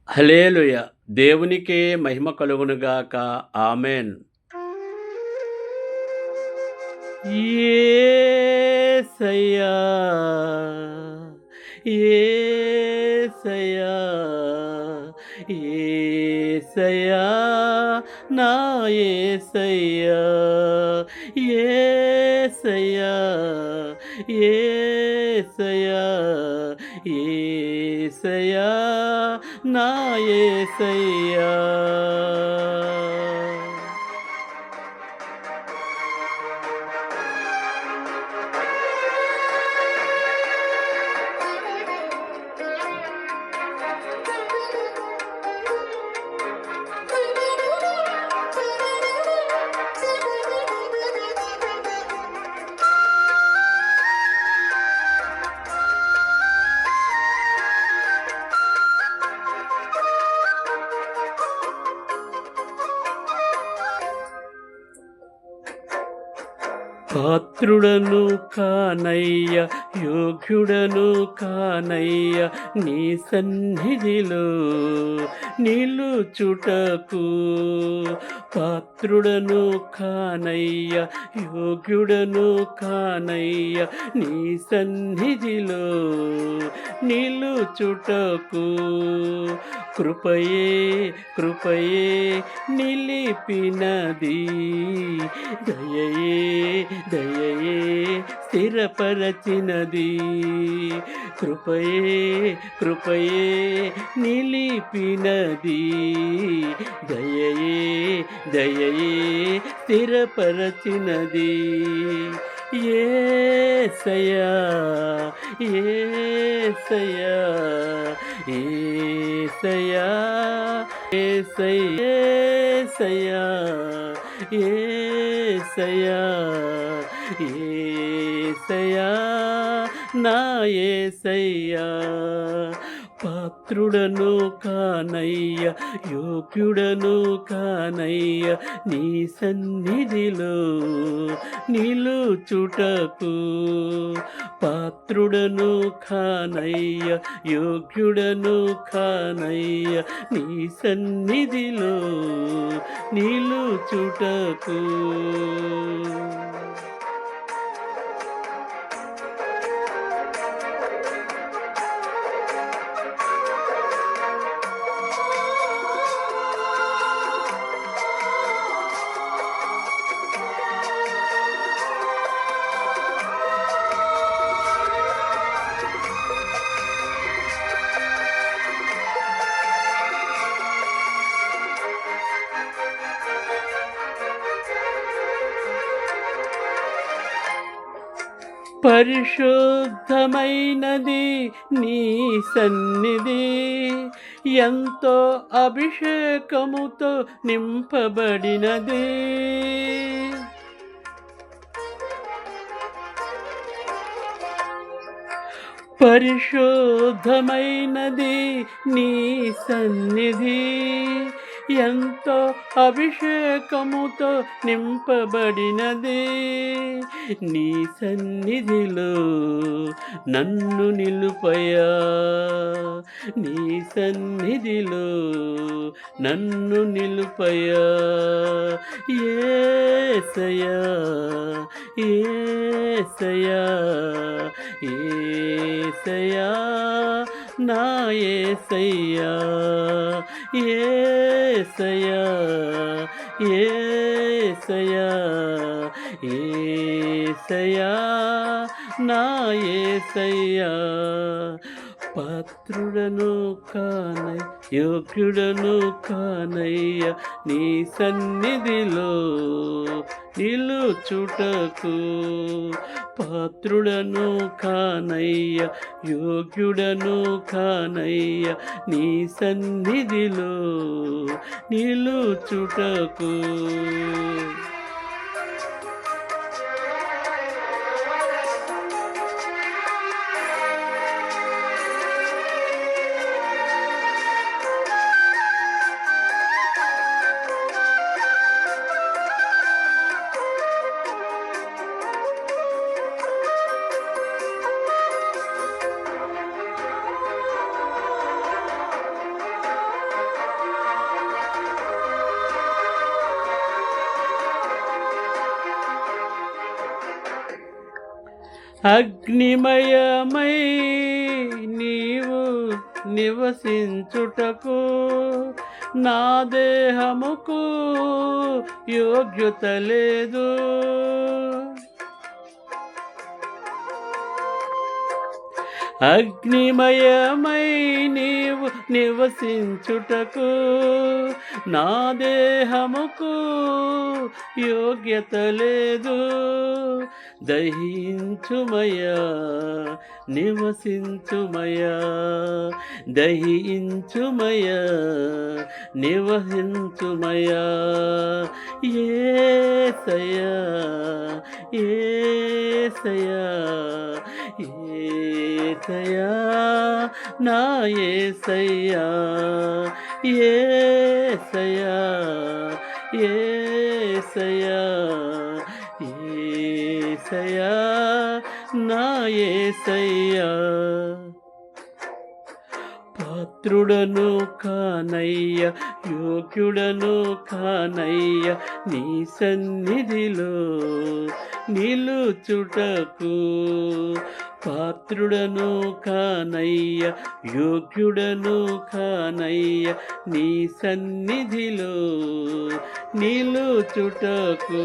హల్లెలూయా! దేవునికే మహిమ కలుగునుగాక. ఆమేన్. యేసయ్యా యేసయ్యా యేసయ్యా నా యేసయ్యా యేసయ్యా యేసయ్యా యేసయ్యా నా యేసయ్యా. పాత్రుడను కానయ్య యోగ్యుడను కానయ్య నీ సన్నిధిలో నిలుచుటకు. పాత్రుడను కానయ్య యోగ్యుడను కానయ్య నీ సన్నిధిలో నిలుచుటకు. కృపయే కృపయే నిలిపినది, దయయే దయయే స్థిరపరచినది. కృపయే కృపయే నిలిపినది, దయయే దయయే స్థిరపరచినది. యేసయ్యా యేసయ్యా యేసయ్యా యేసయ్యా యేసయ్యా యేసయ్యా నా యేసయ్యా. పాత్రుడను కానయ్య యోగ్యుడను కానయ్య నీ సన్నిధిలో నిలుచుటకు. పాత్రుడను కానయ్య యోగ్యుడను కానయ్య నీ సన్నిధిలో నిలుచుటకు. పరిశుద్ధమైనది నీ సన్నిధి, ఎంతో అభిషేకముతో నింపబడినది. పరిశుద్ధమైనది నీ సన్నిధి, ఎంతో అభిషేకముతో నింపబడినది. నీ సన్నిధిలో నన్ను నిలుపయా, నీ సన్నిధిలో నన్ను నిలుపయా. యేసయ్యా యేసయ్యా యేసయ్యా నా యేసయ్యా యేసయ్యా యేసయ్యా యేసయ్యా నా యేసయ్యా. పాత్రుడను కానయ్య యోగ్యుడను కానయ్య నీ సన్నిధిలో నిలుచుటకు. పాత్రుడను కానయ్య యోగ్యుడను కానయ్య నీ సన్నిధిలో నిలుచుటకు. అగ్నిమయమై నీవు నివసించుటకు నా దేహముకు యోగ్యత లేదు. అగ్నిమయమై నీవు నివసించుటకు నా దేహముకు యోగ్యత లేదు. దహించుమయా నివసించుమయా, దహించుమయా నివసించుమయా. యేసయ్యా యేసయ్యా యేసయ్యా నా యేసయ్యా, యేసయ్యా యేసయ్యా యేసయ్యా నా యేసయ్యా. పాత్రుడను కానయ్య, యోగ్యుడను కానయ్య నీ సన్నిధిలో నిలుచుటకు. పాత్రుడను కానయ్య, యోగ్యుడను కానయ్య నీ సన్నిధిలో నిలుచుటకు.